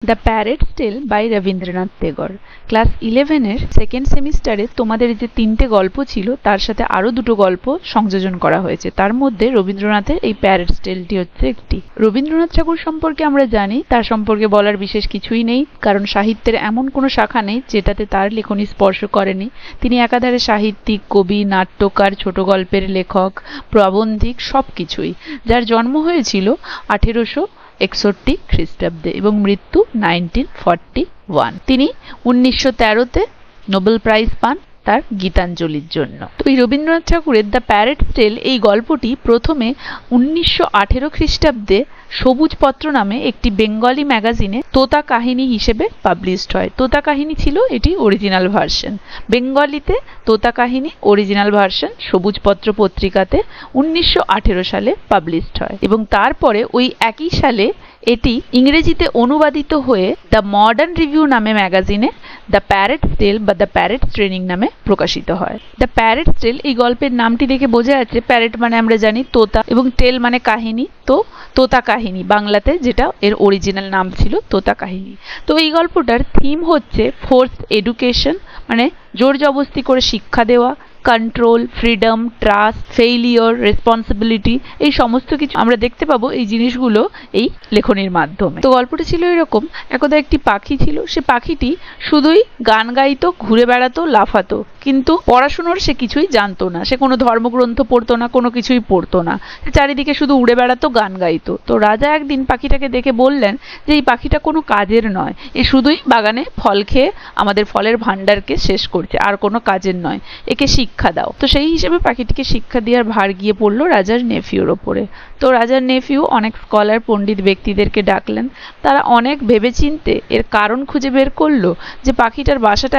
The parrot's tale by Rabindranath Tagore. Class 11-এর second সেমিস্টারে তোমাদের যে 3টে গল্প ছিল তার সাথে আরও 2টো গল্প সংযোজন করা হয়েছে। তার মধ্যে রবীন্দ্রনাথের এই প্যারেটস টেলটি হচ্ছে একটি। রবীন্দ্রনাথ ঠাকুর সম্পর্কে আমরা জানি, তার সম্পর্কে বলার বিশেষ কিছুই নেই, কারণ সাহিত্যের এমন কোনো শাখা নেই যেটাতে তার লেখনী স্পর্শ করেনি। তিনি একাধারে সাহিত্যিক, কবি, নাট্যকার, ছোট গল্পের লেখক, প্রবন্ধিক, সব কিছুই। যার জন্ম হয়েছিল 1861 খ্রিস্টাব্দে এবং মৃত্যু 1941। তিনি 1913-তে নোবেল প্রাইজ পান তার গীতাঞ্জলির জন্য। তো এই রবীন্দ্রনাথ ঠাকুরের দ্য প্যারেটস টেল এই গল্পটি প্রথমে 1918 খ্রিস্টাব্দে সবুজ পত্র নামে একটি বেঙ্গলি ম্যাগাজিনে তোতা কাহিনী হিসেবে পাবলিশড হয়। তোতা কাহিনী ছিল এটি অরিজিনাল ভার্সন। বেঙ্গলিতে তোতা কাহিনী অরিজিনাল ভার্সন সবুজ পত্র পত্রিকাতে 1918 সালে পাবলিশড হয় এবং তারপরে ওই একই সালে এটি ইংরেজিতে অনুবাদিত হয়ে দ্য মডার্ন রিভিউ নামে ম্যাগাজিনে দ্য প্যারেটস টেল বা দ্য প্যারেটস ট্রেনিং নামে প্রকাশিত হয়। দ্য প্যারেটস টেল এই গল্পের নামটি দেখে বোঝা যাচ্ছে প্যারেট মানে আমরা জানি তোতা এবং টেল মানে কাহিনী, তো তোতা কাহিনী বাংলাতে যেটা এর অরিজিনাল নাম ছিল তোতা কাহিনী। তো এই গল্পটার থিম হচ্ছে ফোর্সড এডুকেশন, মানে জোর জবস্তি করে শিক্ষা দেওয়া, control, freedom, trust, failure, responsibility, এই সমস্ত কিছু আমরা দেখতে পাবো এই জিনিসগুলো এই লেখনীর মাধ্যমে। তো গল্পটা ছিল এরকম, একদা একটি পাখি ছিল। সে পাখিটি শুধুই গান গাইতো, ঘুরে বেড়াতো, লাফাতো, কিন্তু পড়াশুনোর সে কিছুই জানতো না। সে কোনো ধর্মগ্রন্থ পড়তো না, কোনো কিছুই পড়তো না। সে চারিদিকে শুধু উড়ে বেড়াতো, গান গাইতো। তো রাজা একদিন পাখিটাকে দেখে বললেন যে এই পাখিটা কোনো কাজের নয়, এ শুধুই বাগানে ফল খেয়ে আমাদের ফলের ভাণ্ডারকে শেষ করছে, আর কোনো কাজের নয়, একে শিক্ষা দাও। তো সেই হিসেবে পাখিটিকে শিক্ষা দেওয়ার ভার গিয়ে পড়লো রাজার নেফিউর ওপরে। তো রাজার নেফিউ অনেক স্কলার পণ্ডিত ব্যক্তিদেরকে ডাকলেন। তারা অনেক ভেবেচিন্তে এর কারণ খুঁজে বের করলো যে পাখিটার বাসাটা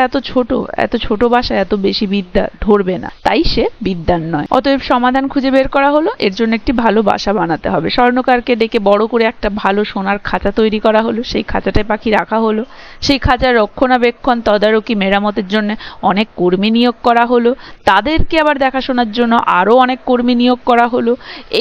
এত ছোট বাসা এত বেশি বিদ্যা ধরবে না, তাই সে বিদ্যান নয়। অতএব সমাধান খুঁজে বের করা হলো, এর জন্য একটি ভালো বাসা বানাতে হবে। স্বর্ণকারকে ডেকে বড় করে একটা ভালো সোনার খাঁচা তৈরি করা হলো, সেই খাঁচাটায় পাখি রাখা হলো। সেই খাঁচার রক্ষণাবেক্ষণ, তদারকি, মেরামতের জন্য অনেক কর্মী নিয়োগ করা হলো। তাদেরকে আবার দেখাশোনার জন্য আরও অনেক কর্মী নিয়োগ করা হলো।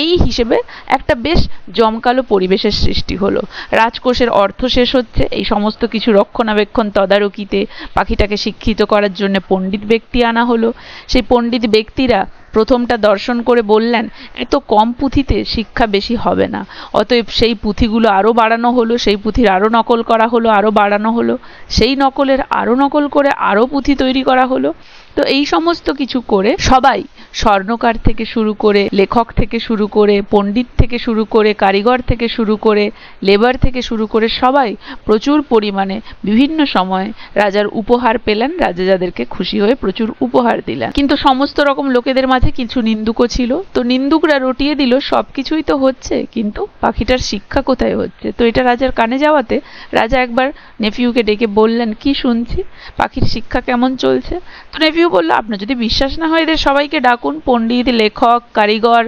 এই হিসেবে একটা বেশ জমকালো পরিবেশের সৃষ্টি হলো। রাজকোষের অর্থ শেষ হচ্ছে, এই সমস্ত কিছু রক্ষণাবেক্ষণ, তদারকিতে পাখিটাকে শিক্ষিত করার জন্য পণ্ডিত ব্যক্তি আনা হলো। সেই পণ্ডিত ব্যক্তিরা প্রথমটা দর্শন করে বললেন এত কম পুঁথিতে শিক্ষা বেশি হবে না। অতএব সেই পুঁথিগুলো আরও বাড়ানো হলো, সেই পুঁথির আরও নকল করা হলো, আরও বাড়ানো হলো, সেই নকলের আরও নকল করে আরও পুঁথি তৈরি করা হলো। তো এই সমস্ত কিছু করে সবাই, স্বর্ণকার থেকে শুরু করে, লেখক থেকে শুরু করে, পণ্ডিত থেকে শুরু করে, কারিগর থেকে শুরু করে, লেবার থেকে শুরু করে সবাই প্রচুর পরিমাণে বিভিন্ন সময় রাজার উপহার পেলেন। রাজা যাদেরকে খুশি হয়ে প্রচুর উপহার দিলেন। কিন্তু সমস্ত রকম লোকেদের মাঝে কিছু নিন্দুকও ছিল। তো নিন্দুকরা রটিয়ে দিল সব কিছুই তো হচ্ছে, কিন্তু পাখিটার শিক্ষা কোথায় হচ্ছে। তো এটা রাজার কানে যাওয়াতে রাজা একবার নেফিউকে ডেকে বললেন, কি শুনছি, পাখির শিক্ষা কেমন চলছে? তো নেফিউ বললো, আপনার যদি বিশ্বাস না হয় এদের সবাইকে ডাকুন, পণ্ডিত, লেখক, কারিগর,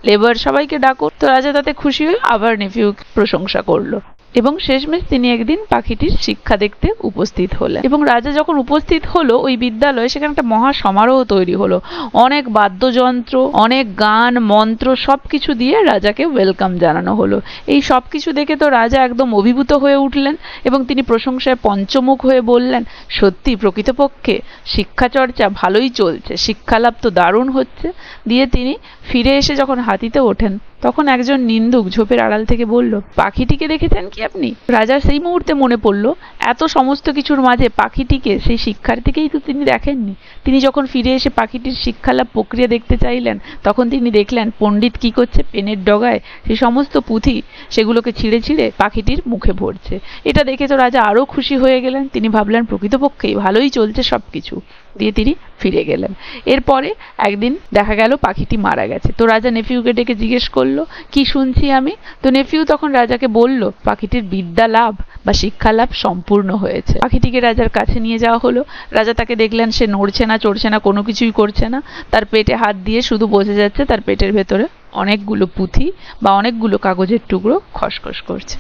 লেবার সবাইকে ডাকুন। তো রাজা তাতে খুশি হয়ে আবার নেফিউ প্রশংসা করলো এবং শেষমেশ তিনি একদিন পাখিটির শিক্ষা দেখতে উপস্থিত হলেন। এবং রাজা যখন উপস্থিত হলো ওই বিদ্যালয়ে, সেখানে একটা মহা সমারোহ তৈরি হলো। অনেক বাদ্যযন্ত্র, অনেক গান, মন্ত্র সবকিছু দিয়ে রাজাকে ওয়েলকাম জানানো হলো। এই সব কিছু দেখে তো রাজা একদম অভিভূত হয়ে উঠলেন এবং তিনি প্রশংসায় পঞ্চমুখ হয়ে বললেন, সত্যি প্রকৃতপক্ষে শিক্ষা চর্চা ভালোই চলছে, শিক্ষালাভ তো দারুণ হচ্ছে। দিয়ে তিনি ফিরে এসে যখন হাতিতে ওঠেন তখন একজন নিন্দুক ঝোপের আড়াল থেকে বলল, পাখিটিকে দেখেছেন কি আপনি? রাজার সেই মুহূর্তে মনে পড়ল এত সমস্ত কিছুর মাঝে পাখিটিকে, সেই শিক্ষার্থীকেই তো তিনি দেখেননি। তিনি যখন ফিরে এসে পাখিটির শিক্ষালাভ প্রক্রিয়া দেখতে চাইলেন তখন তিনি দেখলেন পণ্ডিত কি করছে, পেনের ডগায় সেই সমস্ত পুঁথি সেগুলোকে ছিঁড়ে ছিঁড়ে পাখিটির মুখে ভরছে। এটা দেখে তো রাজা আরও খুশি হয়ে গেলেন। তিনি ভাবলেন প্রকৃতপক্ষেই ভালোই চলছে সব কিছু। দিয়ে তিনি ফিরে গেলেন। এরপরে একদিন দেখা গেল পাখিটি মারা গেছে। তো রাজা নেফিউকে ডেকে জিজ্ঞেস করলো, কি শুনছি আমি? তো নেফিউ তখন রাজাকে বলল পাখিটির বিদ্যা লাভ বা শিক্ষা লাভ সম্পূর্ণ হয়েছে। পাখিটিকে রাজার কাছে নিয়ে যাওয়া হলো। রাজা তাকে দেখলেন সে নড়ছে না, চড়ছে না, কোনো কিছুই করছে না। তার পেটে হাত দিয়ে শুধু বোঝা যাচ্ছে তার পেটের ভেতরে অনেকগুলো পুঁথি বা অনেকগুলো কাগজের টুকরো খসখস করছে।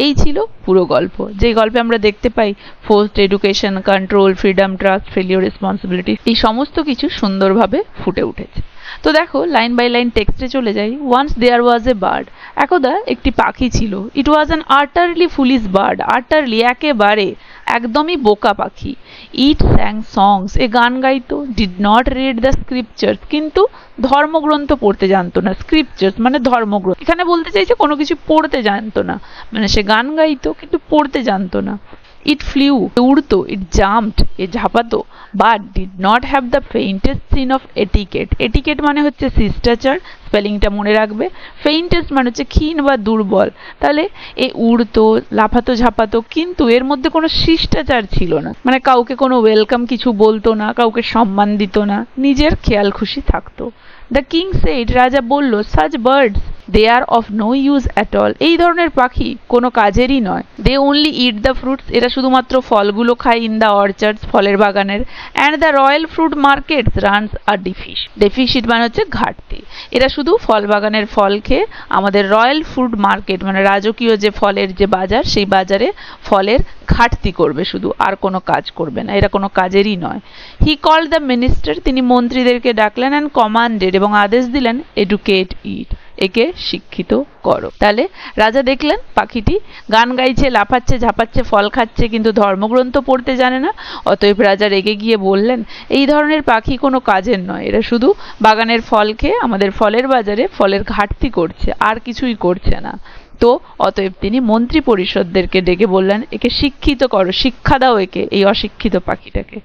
এই ছিল পুরো গল্প। যে গল্পে আমরা দেখতে পাই forced education, control, freedom, trust, failure, responsibility, এই সমস্ত কিছু সুন্দরভাবে ফুটে উঠেছে। তো দেখো লাইন বাই লাইন টেক্সটে চলে যাই। Once there was a bird, একদা একটি পাখি ছিল। It was an utterly foolish bird, utterly একেবারে একদমই বোকা পাখি। ইট স্যাং সংস, এ গান গাইতো। Did not read the scriptures, কিন্তু ধর্মগ্রন্থ পড়তে জানতো না। স্ক্রিপচার্স মানে ধর্মগ্রন্থ, এখানে বলতে চাইছে কোনো কিছু পড়তে জানতো না, মানে সে গান গাইতো কিন্তু পড়তে জানতো না। ইট ফ্লিউ, উড়তো। ইট জাম্পড, এ ঝাঁপাতো। But did not have the faintest sense of etiquette. Etiquette মানে হচ্ছে শিষ্টাচার, স্পেলিংটা মনে রাখবে। ফেইন্টেস্ট মানে হচ্ছে ক্ষীণ বা দুর্বল। তাহলে এ উড়তো, লাফাতো, ঝাঁপাতো, কিন্তু এর মধ্যে কোনো শিষ্টাচার ছিল না, মানে কাউকে কোনো ওয়েলকাম কিছু বলতো না, কাউকে সম্মান দিত না, নিজের খেয়াল খুশি থাকতো। দ্য কিং সেড, রাজা বলল, such birds they are of no use at all, এই ধরনের পাখি কোনো কাজেরই নয়। They only eat the fruits, এরা শুধুমাত্র ফলগুলো খায়। ইন দ্য অর্চার্ডস, ফলের বাগানের। And the royal fruit markets runs a deficit, deficit মানে হচ্ছে ঘাটতি। এরা শুধু ফল বাগানের ফল খেয়ে আমাদের রয়্যাল ফ্রুট মার্কেট মানে রাজকীয় যে ফলের যে বাজার, সেই বাজারে ফলের ঘাটতি করবে শুধু, আর কোনো কাজ করবে না, এরা কোনো কাজেরই নয়। হি কল্ড দ্য মিনিস্টার, তিনি মন্ত্রীদেরকে ডাকলেন। অ্যান্ড কমান্ডেড, এবং আদেশ দিলেন, এডুকেট ইট, একে শিক্ষিত করো। তাহলে রাজা দেখলেন পাখিটি গান গাইছে, লাফাচ্ছে, ঝাঁপাচ্ছে, ফল খাচ্ছে, কিন্তু ধর্মগ্রন্থ পড়তে জানে না। অতএব রাজা রেগে গিয়ে বললেন, এই ধরনের পাখি কোনো কাজের নয়, এরা শুধু বাগানের ফল খেয়ে আমাদের ফলের বাজারে ফলের ঘাটতি করছে, আর কিছুই করছে না। তো অতএব তিনি মন্ত্রী পরিষদদেরকে ডেকে বললেন, একে শিক্ষিত করো, শিক্ষা দাও একে, এই অশিক্ষিত পাখিটাকে।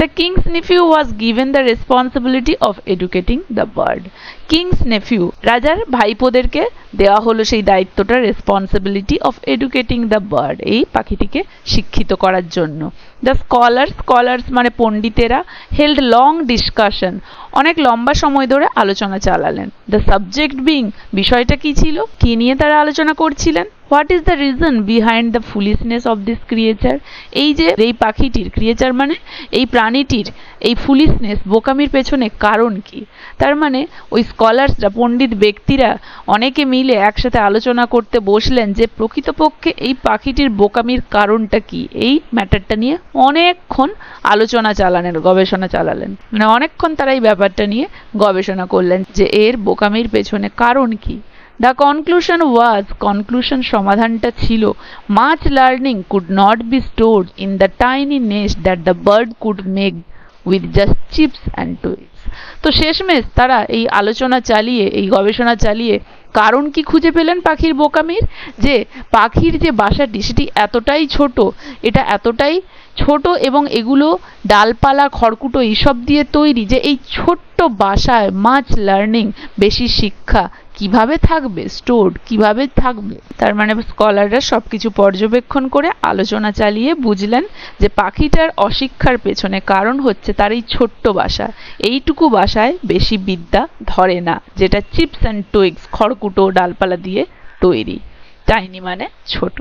The king's nephew was given the responsibility of educating the bird. King's nephew, রাজার ভাইপোদেরকে দেওয়া হলো সেই দায়িত্বটা, responsibility of educating the bird, এই পাখিটিকে শিক্ষিত করার জন্য। দ্য স্কলার্স মানে পণ্ডিতেরা, হেল্ড লং ডিসকাশন, অনেক লম্বা সময় ধরে আলোচনা চালালেন। দ্য সাবজেক্ট বিং, বিষয়টা কি ছিল, কি নিয়ে তারা আলোচনা করছিলেন। What is the reason behind the foolishness of this creature, এই যে এই পাখিটির, ক্রিয়েচার মানে এই প্রাণীটির, এই ফুলিশনেস বোকামির পেছনে কারণ কি। তার মানে ওই স্কলার্সরা, পণ্ডিত ব্যক্তিরা অনেকে মিলে একসাথে আলোচনা করতে বসলেন যে প্রকৃতপক্ষে এই পাখিটির বোকামির কারণটা কি। এই ম্যাটারটা নিয়ে অনেকক্ষণ আলোচনা চালালেন, গবেষণা চালালেন, মানে অনেকক্ষণ তারা এই ব্যাপারটা নিয়ে গবেষণা করলেন যে এর বোকামির পেছনে কারণ কি। The conclusion was, conclusion সমাধানটা ছিল, much learning could not be stored in the tiny nest that the bird could make with just chips and twigs. তো শেষমেশ তারা এই আলোচনা চালিয়ে, এই গবেষণা চালিয়ে কারণ কি খুঁজে পেলেন পাখির বোকামির, যে পাখির যে বাসাটি সেটি এতটাই ছোট, এটা এতটাই ছোট এবং এগুলো ডালপালা, খড়কুটো এইসব দিয়ে তৈরি, যে এই ছোট্ট বাসায় মাচ লার্নিং, বেশি শিক্ষা কিভাবে থাকবে, স্টোর্ড কিভাবে থাকবে। তার মানে স্কলাররা সবকিছু পর্যবেক্ষণ করে আলোচনা চালিয়ে বুঝলেন যে পাখিটার অশিক্ষার পেছনে কারণ হচ্ছে তার এই ছোট্ট বাসা, এইটুকু বাসায় বেশি বিদ্যা ধরে না, যেটা চিপস অ্যান্ড টুইগস, খড়কুটো ডালপালা দিয়ে তৈরি। টাইনি মানে ছোট।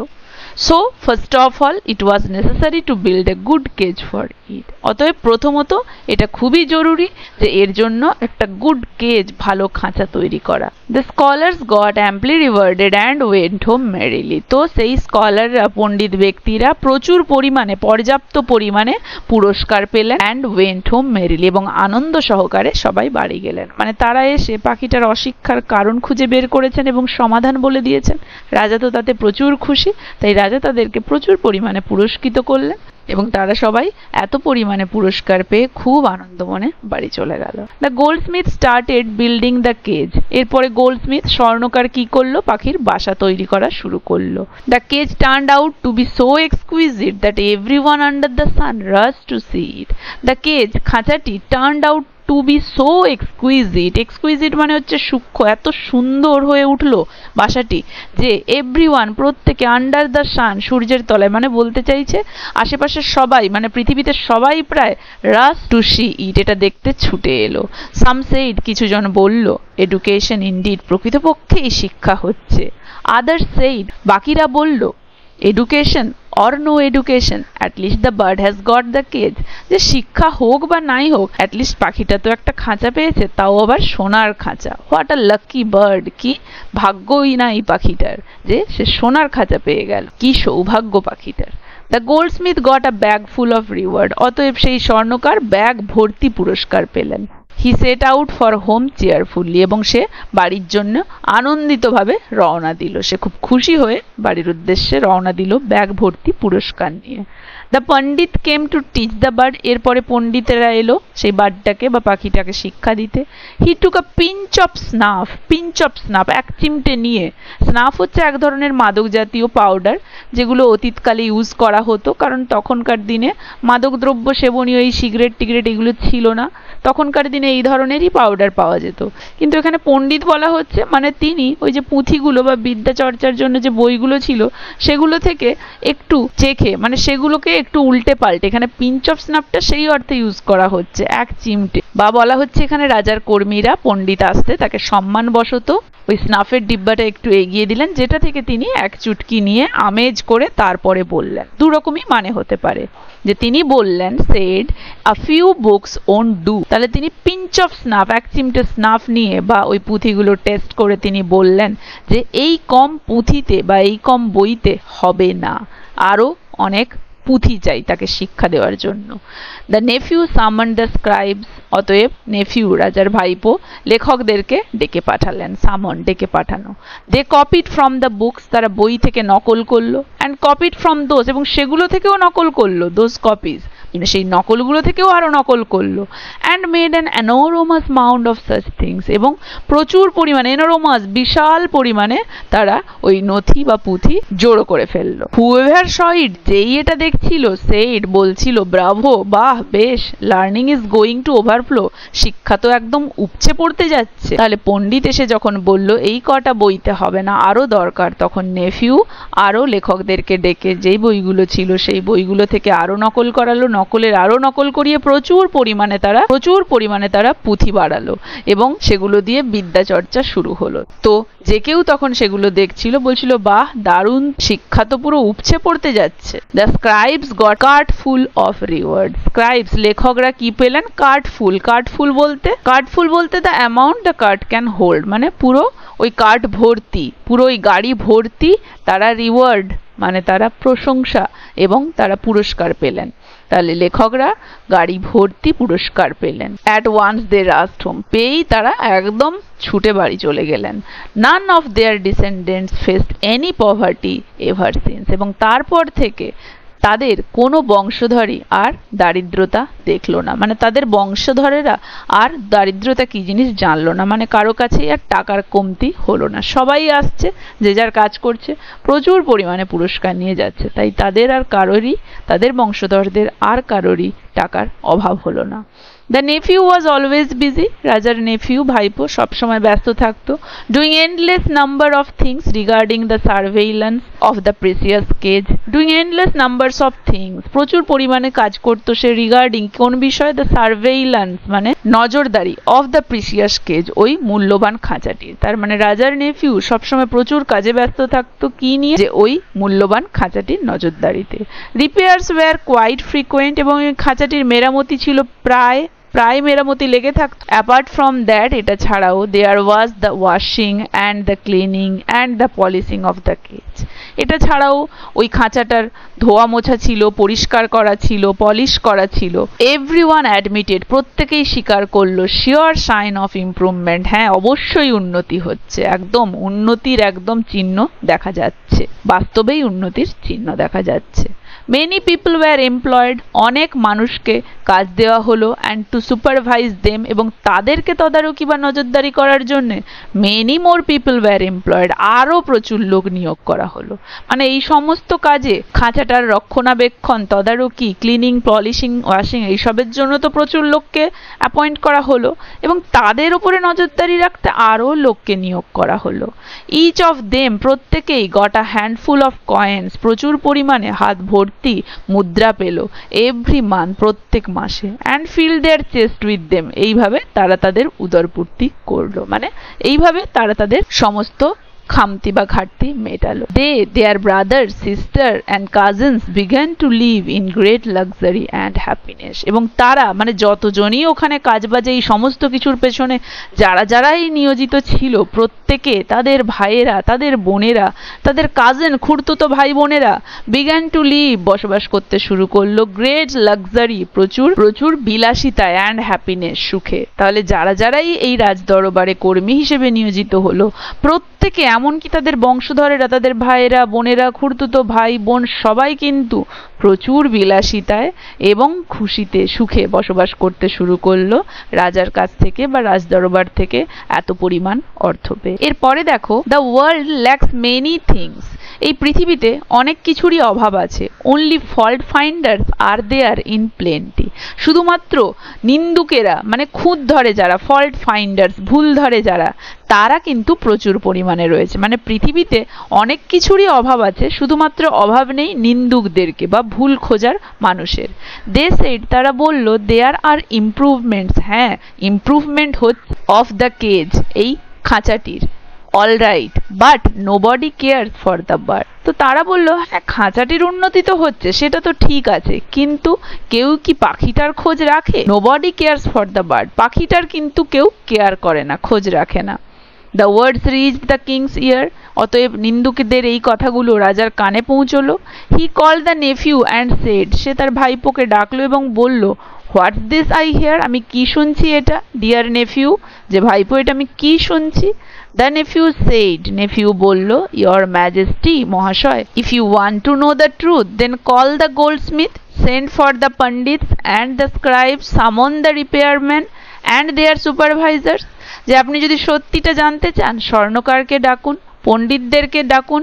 So first of all it was necessary to build a good cage for it. অতএব প্রথমত এটা খুবই জরুরি যে এর জন্য একটা গুড কেজ, ভালো খাঁচা তৈরি করা। The scholars got amply rewarded and went home merrily. তো সেই স্কলাররা, পণ্ডিত ব্যক্তিরা প্রচুর পরিমাণে, পর্যাপ্ত পরিমাণে পুরস্কার পেলেন। and went home merrily, এবং আনন্দ সহকারে সবাই বাড়ি গেলেন। মানে তারা এসে পাখিটার অশিক্ষার কারণ খুঁজে বের করেছেন এবং সমাধান বলে দিয়েছেন। রাজা তো তাতে প্রচুর খুশি, তাই রাজা তাদেরকে প্রচুর পরিমাণে পুরস্কৃত করলেন এবং তারা সবাই এত পরিমাণে পুরস্কার পেয়ে খুব আনন্দ মনে বাড়ি চলে গেল। The goldsmith started building the cage. এরপরে গোল্ডস্মিথ, স্বর্ণকার, কি করলো, পাখির বাসা তৈরি করা শুরু করলো। The cage turned out to be so exquisite that everyone under the sun rush to see it. The cage, খাঁচাটি, turned out to be so exquisite, exquisite মানে হচ্ছে সূক্ষ্ম, এত সুন্দর হয়ে উঠলো বাসাটি যে এভরিওয়ান, প্রত্যেকে, আন্ডার দ্য সান, সূর্যের তলায়, মানে বলতে চাইছে আশেপাশের সবাই, মানে পৃথিবীতে সবাই প্রায় রাশ টু সি ইট, এটা দেখতে ছুটে এলো। সাম সেইড, কিছু জন বলল, এডুকেশন ইনডিড, প্রকৃতপক্ষেই শিক্ষা হচ্ছে। আদার্স সেইড, বাকিরা বলল, education or no education, at least the bird has got the cage, যে শিক্ষা হোক বা নাই হোক, at least পাখিটা তো একটা খাঁচা পেয়েছে, তাও আবার সোনার খাঁচা। what a lucky bird, কি ভাগ্যই না এই পাখিটার যে সে সোনার খাঁচা পেয়ে গেল, কি সৌভাগ্য পাখিটার। The goldsmith got a bag full of reward. অতএব সেই স্বর্ণকার ব্যাগ ভর্তি পুরস্কার পেলেন। He set out for home cheerfully, এবং সে বাড়ির জন্য আনন্দিতভাবে রওনা দিল। সে খুব খুশি হয়ে বাড়ির উদ্দেশ্যে রওনা দিল ব্যাগ ভর্তি পুরস্কার নিয়ে। The Pandit came to teach the bird, এরপরে পণ্ডিতেরা এলো সেই বার্ডটাকে বা পাখিটাকে শিক্ষা দিতে। He took a pinch of snuff, pinch of snuff, এক চিমটে নিয়ে। স্নাফ হচ্ছে এক ধরনের মাদক জাতীয় পাউডার, যেগুলো অতীতকালে ইউজ করা হতো, কারণ তখনকার দিনে মাদকদ্রব্য সেবনীয় এই সিগারেট টিগারেট এগুলো ছিল না, তখনকার দিনে এই ধরনেরই পাউডার পাওয়া যেত। কিন্তু এখানে পণ্ডিত বলা হচ্ছে, মানে তিনি ওই যে পুঁথিগুলো বা বিদ্যা চর্চার জন্য যে বইগুলো ছিল সেগুলো থেকে একটু চেখে, মানে সেগুলোকে একটু উল্টে পাল্টে এখানে পিঞ্চ অফ স্নাফটা সেই অর্থে ইউজ করা হচ্ছে, এক চিমটে। বা বলা হচ্ছে এখানে রাজার কর্মীরা পণ্ডিত আসতে তাকে সম্মানবশত ওই স্নাফের ডিব্বাটা একটু এগিয়ে দিলেন, যেটা থেকে তিনি এক চুটকি নিয়ে আমেজ করে তারপরে বললেন। দু রকমই মানে হতে পারে, যে তিনি বললেন said a few books won't do, তাহলে তিনি পিঞ্চ অফ স্নাফ, এক চিমটে স্নাফ নিয়ে বা ওই পুঁথিগুলো টেস্ট করে তিনি বললেন যে এই কম পুঁথিতে বা এই কম বইতে হবে না, আরো অনেক পুঁথি চাই তাকে শিক্ষা দেওয়ার জন্য। The nephew summoned the scribes, অতএব নেফিউ রাজার ভাইপো লেখকদেরকে ডেকে পাঠালেন। সামন ডেকে পাঠানো। দে কপিড ফ্রম দ্য বুকস, তারা বই থেকে নকল করলো। অ্যান্ড কপিড ফ্রম দোজ, এবং সেগুলো থেকেও নকল করলো। দোজ কপিজ, মানে সেই নকলগুলো থেকেও আরো নকল করলো। And made an এনোরমাস mound of such things, এবং প্রচুর পরিমাণে, এনোরমাস বিশাল পরিমাণে তারা ওই নথি বা পুঁথি জড়ো করে ফেললো। হুএভার স ইট, যেই এটা দেখছিল, সেইড বলছিল, ব্রাভো, বাহ, বেশ, learning is going to overflow, শিক্ষা তো একদম উপচে পড়তে যাচ্ছে। তাহলে পণ্ডিত এসে যখন বলল এই কটা বইতে হবে না, আরো দরকার, তখন নেফিউ আরো লেখকদেরকে ডেকে যেই বইগুলো ছিল সেই বইগুলো থেকে আরো নকল করালো, নকলের আরো নকল করিয়ে প্রচুর পরিমাণে তারা পুঁথি বাড়ালো, এবং সেগুলো দিয়ে বিদ্যা চর্চা শুরু হলো। তো যে কেউ তখন সেগুলো দেখছিল বলছিল, বাহ, দারুণ, শিক্ষা তো পুরো উপচে পড়তে যাচ্ছে। The স্ক্রাইবস goat cart full of reward, স্ক্রাইবস লেখকরা কি পেলেন? কার্ট ফুল। কার্ট ফুল বলতে the amount the cart can hold, মানে পুরো ওই কার্ট ভর্তি, পুরো ওই গাড়ি ভর্তি তারা রিওয়ার্ড, মানে তারা প্রশংসা এবং তারা পুরস্কার পেলেন। তাহলে লেখকরা গাড়ি ভর্তি পুরস্কার পেলেন। At once they rushed home, পেয়েই তারা একদম ছুটে বাড়ি চলে গেলেন। None of their descendants faced any poverty ever since, এবং তারপর থেকে তাদের কোনো বংশধরই আর দারিদ্রতা দেখলো না, মানে তাদের বংশধরেরা আর দারিদ্রতা কি জিনিস জানলো না, মানে কারো কাছেই আর টাকার কমতি হলো না। সবাই আসছে, যে যার কাজ করছে, প্রচুর পরিমাণে পুরস্কার নিয়ে যাচ্ছে, তাই তাদের আর কারোরই, তাদের বংশধরদের আর কারোরই টাকার অভাব হলো না। The nephew was always busy, রাজার নেফিউ ভাইপো সবসময় ব্যস্ত থাকতো। Doing endless number of things regarding the surveillance of the precious cage, doing endless numbers of things, প্রচুর পরিমাণে কাজ করতো সে রিগার্ডিং কোন বিষয়? দ্য সার্ভেইলেন্স, মানে নজরদারি, অফ দ্য প্রেসিয়াস কেজ, ওই মূল্যবান খাঁচাটির। তার মানে রাজার নেফিউ সবসময় প্রচুর কাজে ব্যস্ত থাকতো, কি নিয়ে? যে ওই মূল্যবান খাঁচাটির নজরদারিতে। রিপেয়ার্স ওয়্যার কোয়াইট ফ্রিকোয়েন্ট, এবং ওই খাঁচাটির মেরামতি ছিল প্রায় মেরামতি লেগে থাকতো। অ্যাপার্ট ফ্রম দ্যাট, এটা ছাড়াও, there was the washing and the cleaning and the polishing of the cage, এটা ছাড়াও ওই খাঁচাটার ধোয়া মোছা ছিল, পরিষ্কার করা ছিল, পলিশ করা ছিল। এভরিওয়ান অ্যাডমিটেড, প্রত্যেকেই স্বীকার করলো, শিওর সাইন অফ ইমপ্রুভমেন্ট, হ্যাঁ অবশ্যই উন্নতি হচ্ছে, একদম উন্নতির একদম চিহ্ন দেখা যাচ্ছে, বাস্তবেই উন্নতির চিহ্ন দেখা যাচ্ছে। মেনি পিপল ওয়্যার এমপ্লয়েড, অনেক মানুষকে কাজ দেওয়া হলো। অ্যান্ড টু সুপারভাইজ দেম, এবং তাদেরকে তদারকি বা নজরদারি করার জন্য many more people were employed, আরও প্রচুর লোক নিয়োগ করা হলো। মানে এই সমস্ত কাজে, খাঁচাটার রক্ষণাবেক্ষণ, তদারকি, ক্লিনিং, পলিশিং, ওয়াশিং, এইসবের জন্য তো প্রচুর লোককে অ্যাপয়েন্ট করা হলো, এবং তাদের উপরে নজরদারি রাখতে আরও লোককে নিয়োগ করা হলো। ইচ অফ দেম, প্রত্যেকেই, got a handful of coins, প্রচুর পরিমাণে হাত ভর্তি মুদ্রা পেল, এভরি মান্থ, প্রত্যেক মাসে। And fill their chest with them, এইভাবে তারা তাদের উদরপূর্তি করলো, মানে এইভাবে তারা তাদের সমস্ত খামতি বা ঘাটতি মেটালো। Their brother, sister and cousins began to live in great luxury and happiness. এবং তারা মানে যতজনই ওখানে কাজবাজে এই সমস্ত কিছুর পেছনে যারাই নিয়োজিত ছিল, প্রত্যেকে তাদের ভাইয়েরা, তাদের বোনেরা, তাদের কাজিন খুড়তুতো ভাই বোনেরা বিগ্যান টু লিভ বসবাস করতে শুরু করলো গ্রেট লাক্সারি, প্রচুর বিলাসিতা, অ্যান্ড হ্যাপিনেস, সুখে। তাহলে যারাই এই রাজদরবারে কর্মী হিসেবে নিয়োজিত হলো, প্রত্যেকে এমনকি তাদের বংশধরেরা, তাদের ভাইয়েরা, বোনেরা, খুড়তুতো ভাই বোন সবাই কিন্তু প্রচুর বিলাসিতায় এবং খুশিতে, সুখে বসবাস করতে শুরু করলো রাজার কাছ থেকে বা রাজদরবার থেকে এত পরিমাণ অর্থ পেয়ে। এরপরে দেখো, the world lacks many things. এই পৃথিবীতে অনেক কিছুরই অভাব আছে। Only fault finders are there in plenty. শুধুমাত্র নিন্দুকেরা মানে খুঁত ধরে যারা, ফল্ট ফাইন্ডার্স ভুল ধরে যারা, তারা কিন্তু প্রচুর পরিমাণে রয়েছে। মানে পৃথিবীতে অনেক কিছুরই অভাব আছে, শুধুমাত্র অভাব নেই নিন্দুকদেরকে বা ভুল খোঁজার মানুষের। দে সেড, তারা বলল, দেয়ার আর ইমপ্রুভমেন্টস, হ্যাঁ ইমপ্রুভমেন্ট হচ্ছে অফ দ্য কেজ, এই খাঁচাটির, alright, but nobody care for the bird. তো তারা বলল, হ্যাঁ খাঁচাটির উন্নতি তো হচ্ছে, সেটা তো ঠিক আছে, কিন্তু কেউ কি পাখিটার খোঁজ রাখে? Nobody cares for the bird, পাখিটার কিন্তু কেউ কেয়ার করে না, খোঁজ রাখে না। The words reach the king's ear, অতএব নিন্দুকদের এই কথাগুলো রাজার কানে পৌঁছলো। He call the nephew and said, সে তার ভাইপোকে ডাকলো এবং বলল, হোয়াটস দিস আই হিয়ার, আমি কি শুনছি এটা? ডিয়ার নেফিউ, যে ভাইপো এটা আমি কি শুনছি? দ্য নেফিউ সেড, নেফিউ বলল, ইয়োর ম্যাজেস্টি, মহাশয়, if you want to know the truth then call the goldsmith, send for the pundits and the scribes, summon the repairman and their supervisors. যে আপনি যদি সত্যিটা জানতে চান, স্বর্ণকারকে ডাকুন, পণ্ডিতদেরকে ডাকুন,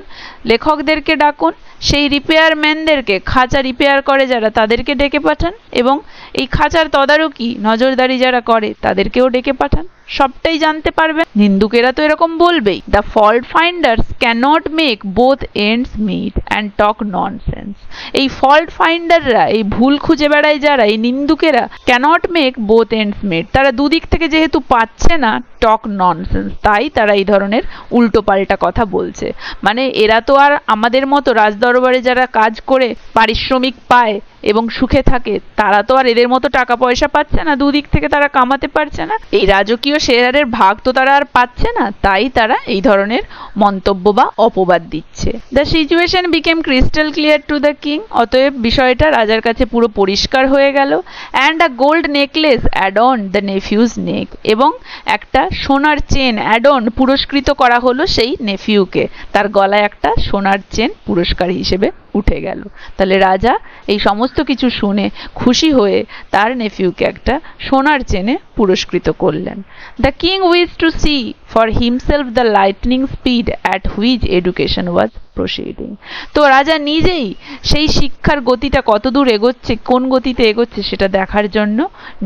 লেখকদেরকে ডাকুন, সেই রিপেয়ারম্যানদেরকে, খাঁচা রিপেয়ার করে যারা তাদেরকে ডেকে পাঠান, এবং এই খাঁচার তদারকি নজরদারি যারা করে তাদেরকেও ডেকে পাঠান, সবটাই জানতে পারবেন। নিন্দুকেরা তো এরকম বলবেই। The fault finders cannot make both ends meet and talk nonsense. এই ফল্ট ফাইন্ডাররা, এই ভুল খুঁজে বেড়ায় যারা, এই নিন্দুকেরা, cannot make both ends meet, তারা দুদিক থেকে যেহেতু পাচ্ছে না, টক ননসেন্স, তাই তারা এই ধরনের উল্টো পাল্টা কথা বলছে। মানে এরা তো আর আমাদের মতো রাজদরবারে যারা কাজ করে পারিশ্রমিক পায় এবং সুখে থাকে, তারা তো আর এদের মতো টাকা পয়সা পাচ্ছে না, দুদিক থেকে তারা কামাতে পারছে না, এই রাজকীয় শেয়ারের ভাগ তো তারা আর পাচ্ছে না, তাই তারা এই ধরনের মন্তব্য বা অপবাদ দিচ্ছে। The situation became crystal clear to the king, অতএব বিষয়টা রাজার কাছে পুরো পরিষ্কার হয়ে গেল। And a gold necklace adorn the nephew's neck, এবং একটা সোনার চেন অ্যাডন পুরস্কৃত করা হলো সেই নেফিউকে, তার গলায় একটা সোনার চেন পুরস্কার হিসেবে উঠে গেল। তাহলে রাজা এই সমস্ত কিছু শুনে খুশি হয়ে তার নেফিউকে একটা সোনার চেনে পুরস্কৃত করলেন। The king wish to see for himself the lightning speed at which education was proceeding. তো রাজা নিজেই সেই শিক্ষার গতিটা কত দূর এগোচ্ছে, কোন গতিতে এগোচ্ছে সেটা দেখার জন্য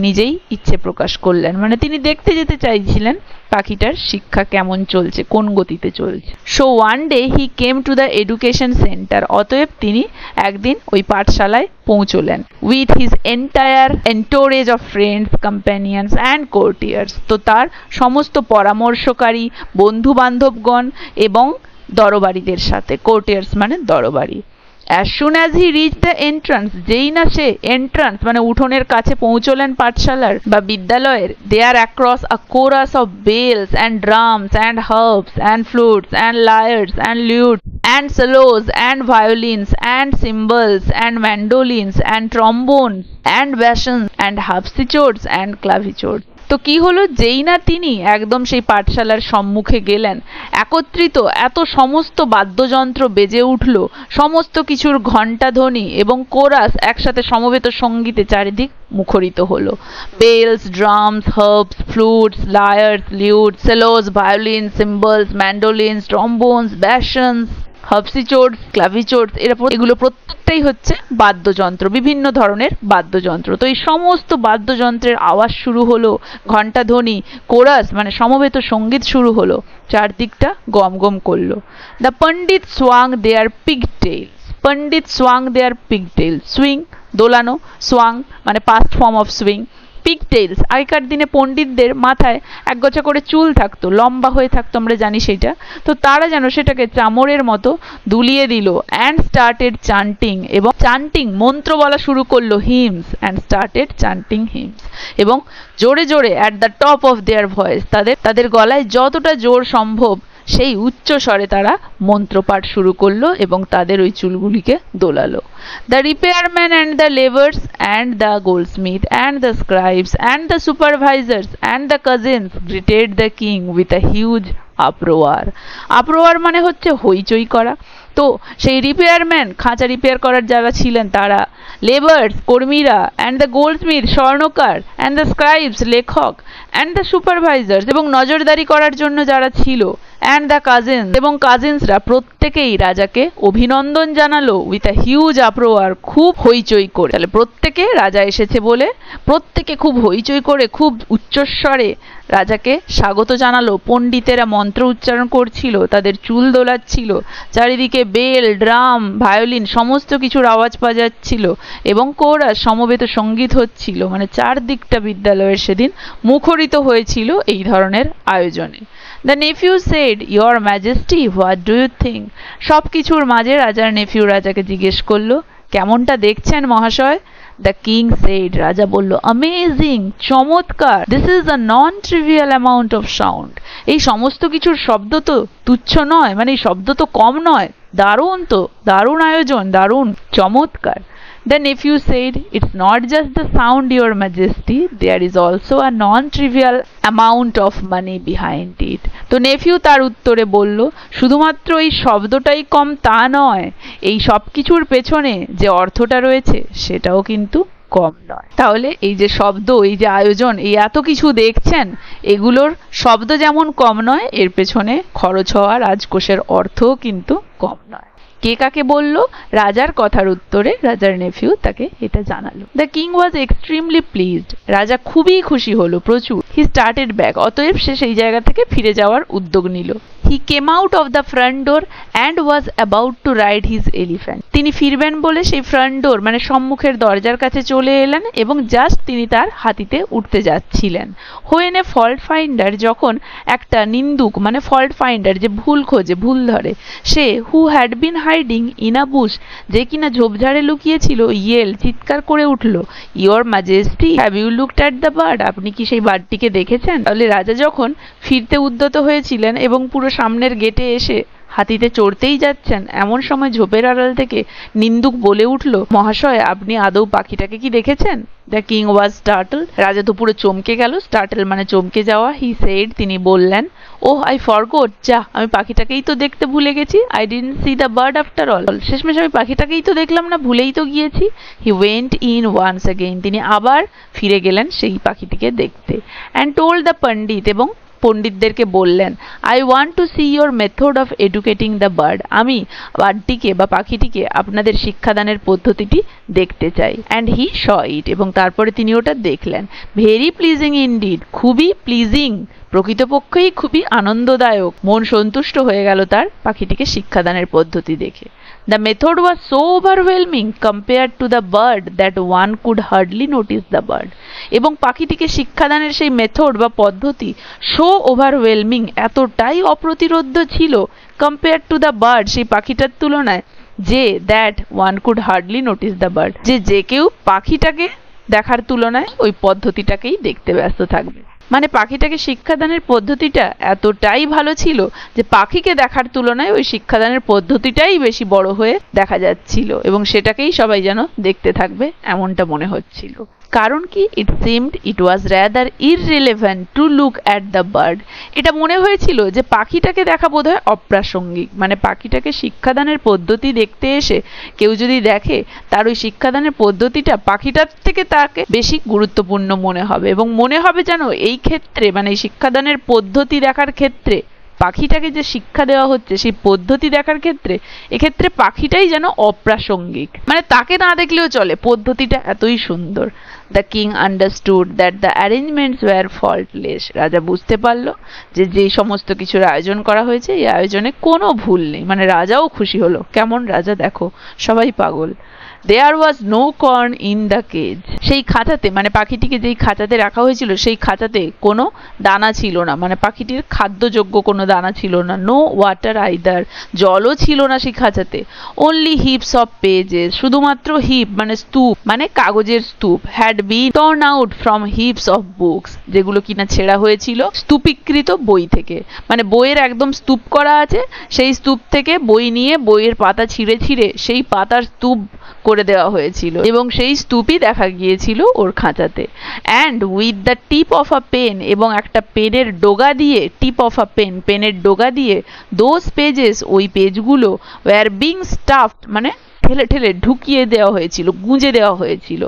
নিজেই ইচ্ছে প্রকাশ করলেন। মানে তিনি দেখতে যেতে চাইছিলেন পাখিটার শিক্ষা কেমন চলছে, কোন গতিতে চলছে। So one day he came to the education centre, অতএব তিনি একদিন ওই পাঠশালায় পৌঁছলেন। With his entire entourage of friends, companions and courtiers, তো তার সমস্ত পরামর্শকারী, বন্ধু বান্ধবগণ এবং দরবারীদের সাথে। কোর্টিয়ার্স মানে দরবারী। As soon as he reached the entrance, যেই না সে এন্ট্রান্স মানে উঠোনের কাছে পৌঁছলেন পাঠশালার বা বিদ্যালয়ের, there across a chorus of bells and drums and harps and flutes and lyres and lutes and cellos and violins and cymbals and mandolins and trombones and bassoons and harpsichords and clavichords। তো কি হলো, যেই না তিনি একদম সেই পাঠশালার সম্মুখে গেলেন, একত্রিত এত সমস্ত বাদ্যযন্ত্র বেজে উঠল, সমস্ত কিছুর ঘণ্টাধ্বনি এবং কোরাস একসাথে সমবেত সঙ্গীতে চারিদিক মুখরিত হলো। Bells, drums, harps, flutes, lyres, lutes, cellos, violin, cymbals, mandolins, trombones, bassoons, harpsichords, clavichords, এগুলো প্রত্যেকটাই হচ্ছে বাদ্যযন্ত্র, বিভিন্ন ধরনের বাদ্যযন্ত্র। তো এই সমস্ত বাদ্যযন্ত্রের আওয়াজ শুরু হলো, ঘণ্টাধ্বনি, কোরাস মানে সমবেত সঙ্গীত শুরু হলো, চারদিকটা গম গম করলো। The Pandit সোয়াং there পিগটেইলস, Pandit সোয়াং there পিগটেইলস, swing দোলানো, সোয়াং মানে পাস্ট ফর্ম অফ সুইং, পিগটেইলস, আগেকার দিনে পণ্ডিতদের মাথায় একগোছা করে চুল থাকতো, লম্বা হয়ে থাকতো, আমরা জানি সেটা। তো তারা যেন সেটাকে চামড়ের মতো দুলিয়ে দিল। অ্যান্ড স্টার্টেড চান্টিং, এবং চান্টিং মন্ত্র বলা শুরু করলো, হিমস, অ্যান্ড স্টার্টেড চান্টিং হিমস, এবং জোরে জোরে at the top of their voice, তাদের গলায় যতটা জোর সম্ভব সেই উচ্চ স্বরে তারা মন্ত্রপাঠ শুরু করলো এবং তাদের ওই চুলগুলিকে দোলালো। The repairman and the labours and the goldsmith and the scribes and the supervisors and the cousins greeted the king with a huge uproar. Uproar মানে হচ্ছে হইচই করা। তো সেই রিপেয়ারম্যান, খাঁচা রিপেয়ার করার যারা ছিলেন তারা, লেবার্স কর্মীরা, অ্যান্ড দ্য গোল্ডস্মিথ স্বর্ণকার, অ্যান্ড দ্য স্ক্রাইবস লেখক, অ্যান্ড দ্য সুপারভাইজার্স এবং নজরদারি করার জন্য যারা ছিল, অ্যান্ড দ্য কাজিনস এবং কাজিনসরা প্রত্যেকেই রাজাকে অভিনন্দন জানালো উইথ আ হিউজ আপ্রোয়ার, খুব হইচই করে। তাহলে প্রত্যেকে, রাজা এসেছে বলে প্রত্যেকে খুব হইচই করে খুব উচ্চস্বরে রাজাকে স্বাগত জানালো। পণ্ডিতেরা মন্ত্র উচ্চারণ করছিল, তাদের চুল দোলাচ্ছিল, চারিদিকে বেল, ড্রাম, ভায়োলিন সমস্ত কিছুর আওয়াজ পাওয়া যাচ্ছিল এবং কোরাস, সমবেত সঙ্গীত হচ্ছিল। মানে চারদিকটা বিদ্যালয়ের সেদিন মুখরিত হয়েছিল এই ধরনের আয়োজনে। The nephew said, your majesty, what do you think? সব কিছুর মাঝে রাজার নেফিউ রাজাকে জিজ্ঞেস করলো, কেমনটা দেখছেন মহাশয়? দ্য কিং সেড, রাজা বলল, অ্যামেজিং, চমৎকার। This is a non trivial amount of sound. এই সমস্ত কিছুর শব্দ তো তুচ্ছ নয়, মানে এই শব্দ তো কম নয়, দারুণ তো, দারুণ আয়োজন, দারুণ, চমৎকার। The nephew said, it's not just the sound, your majesty, there is also a non-trivial amount of money behind it. তো নেফিউ তার উত্তরে বলল, শুধুমাত্র এই শব্দটাই কম তা নয়, এই সব কিছুর পেছনে যে অর্থটা রয়েছে সেটাও কিন্তু কম নয়। তাহলে এই যে শব্দ, এই যে আয়োজন, এই এত কিছু দেখছেন, এগুলোর শব্দ যেমন কম নয়, এর পেছনে খরচ হওয়া রাজকোষের অর্থও কিন্তু কম নয়। কে কাকে বলল? রাজার কথার উত্তরে রাজার নেফিউ তাকে এটা জানালো। The king was extremely pleased, রাজা খুবই খুশি হলো, প্রচুর। হি স্টার্টেড ব্যাক, অতএব সে সেই জায়গা থেকে ফিরে যাওয়ার উদ্যোগ নিল। He came out of the front door and was about to ride his elephant. তিনি ফিরবেন বলে সেই ফ্রন্ট ডোর মানে সম্মুখের দরজার কাছে চলে এলেন এবং জাস্ট তিনি তার হাতিতে উঠতে যাচ্ছিলেন। হোয়েন এ ফল্ট ফাইন্ডার, যখন একটা নিন্দুক মানে ফল্ট ফাইন্ডার, যে ভুল খোঁজে, ভুল ধরে, সে who had been hiding in a bush, যে কিনা ঝোপঝাড়ে লুকিয়েছিল, ইয়েল, চিৎকার করে উঠল, your majesty, have you looked at the bird? আপনি কি সেই বার্ডটিকে দেখেছেন? তাহলে রাজা যখন ফিরতে উদ্যত হয়েছিলেন এবং পুরো সামনের গেটে এসে হাতিতে চড়তেই যাচ্ছেন, এমন সময় ঝোপের আড়াল থেকে নিন্দুক বলে উঠল, মহাশয়, আপনি আদৌ পাখিটাকে কি দেখেছেন? দ্য কিং ওয়াজ স্টার্টল, রাজা তো পুরো চমকে গেল। স্টার্টল মানে চমকে যাওয়া। হি সেড, তিনি বললেন, ওহ, আই ফরগট, যা, আমি পাখিটাকেই তো দেখতে ভুলে গেছি। I didn't C the bird after all, শেষমেশ আমি পাখিটাকেই তো দেখলাম না, ভুলেই তো গিয়েছি। He went in once again, তিনি আবার ফিরে গেলেন সেই পাখিটিকে দেখতে। অ্যান্ড টোল্ড দ্য পণ্ডিত, এবং পণ্ডিতদেরকে বললেন, I want to see your method of educating the bird, আমি বার্ডটিকে বা পাখিটিকে আপনাদের শিক্ষাদানের পদ্ধতিটি দেখতে চাই। অ্যান্ড হি স ইট, এবং তারপরে তিনি ওটা দেখলেন। ভেরি প্লিজিং ইনডিড, খুবই প্লিজিং, প্রকৃতপক্ষেই খুবই আনন্দদায়ক, মন সন্তুষ্ট হয়ে গেল তার পাখিটিকে শিক্ষাদানের পদ্ধতি দেখে। The method was so overwhelming compared to the bird that one could hardly notice the bird. এবং পাখিটিকে শিক্ষাদানের সেই মেথড বা পদ্ধতি so overwhelming, এতটাই অপ্রতিরোধ্য ছিল, compared to the bird, সেই পাখিটার তুলনায়, যে that one could hardly notice the bird, যে কেউ পাখিটাকে দেখার তুলনায় ওই পদ্ধতিটাকেই দেখতে ব্যস্ত থাকবে। মানে পাখিটাকে শিক্ষাদানের পদ্ধতিটা এতটাই ভালো ছিল যে পাখিকে দেখার তুলনায় ওই শিক্ষাদানের পদ্ধতিটাই বেশি বড় হয়ে দেখা যাচ্ছিল এবং সেটাকেই সবাই যেন দেখতে থাকবে এমনটা মনে হচ্ছিল। কারণ কি, it seemed it was rather irrelevant to look at the bird, এটা মনে হয়েছিল যে পাখিটাকে দেখা বোধহয় অপ্রাসঙ্গিক। মানে পাখিটাকে শিক্ষাদানের পদ্ধতি দেখতে এসে কেউ যদি দেখে, তার ওই শিক্ষাদানের পদ্ধতিটা পাখিটার থেকে তাকে বেশি গুরুত্বপূর্ণ মনে হবে এবং মনে হবে যেন এই ক্ষেত্রে, মানে এই শিক্ষাদানের পদ্ধতি দেখার ক্ষেত্রে, পাখিটাকে যে শিক্ষা দেওয়া হচ্ছে সেই পদ্ধতি দেখার ক্ষেত্রে, এক্ষেত্রে পাখিটাই যেন অপ্রাসঙ্গিক, মানে তাকে না দেখলেও চলে, পদ্ধতিটা এতই সুন্দর। The king understood that the arrangements were faultless. রাজা বুঝতে পারলো যে যেই সমস্ত কিছুর আয়োজন করা হয়েছে এই আয়োজনে কোনো ভুল নেই। মানে রাজাও খুশি হলো। কেমন রাজা দেখো, সবাই পাগল। There was no corn in the cage. সেই খাঁচাতে, মানে পাখিটিকে যেই খাঁচাতে রাখা হয়েছিল সেই খাঁচাতে কোনো দানা ছিল না, মানে পাখিটির খাদ্যযোগ্য কোনো দানা ছিল না। No water either. জলও ছিল না সেই খাঁচাতে। Only heaps of pages. শুধুমাত্র হিপ মানে স্তূপ, মানে কাগজের স্তূপ, had been torn out from heaps of books. যেগুলো কিনা ছেঁড়া হয়েছিল স্তূপীকৃত বই থেকে। মানে বইয়ের একদম স্তূপ করা আছে, সেই স্তূপ থেকে বই নিয়ে বইয়ের পাতা ছিঁড়ে ছিঁড়ে সেই পাতার স্তূপ করে দেওয়া হয়েছিল এবং সেই স্তূপই দেখা গিয়েছিল ওর খাঁচাতে। And with the tip of a pen, এবং একটা পেনের ডগা দিয়ে, টিপ অফ আ পেন, পেনের ডগা দিয়ে, দোজ পেজেস, ওই পেজগুলো, ওয়্যার বিং স্টাফড, মানে ঠেলে ঠেলে ঢুকিয়ে দেওয়া হয়েছিল, গুঁজে দেওয়া হয়েছিল,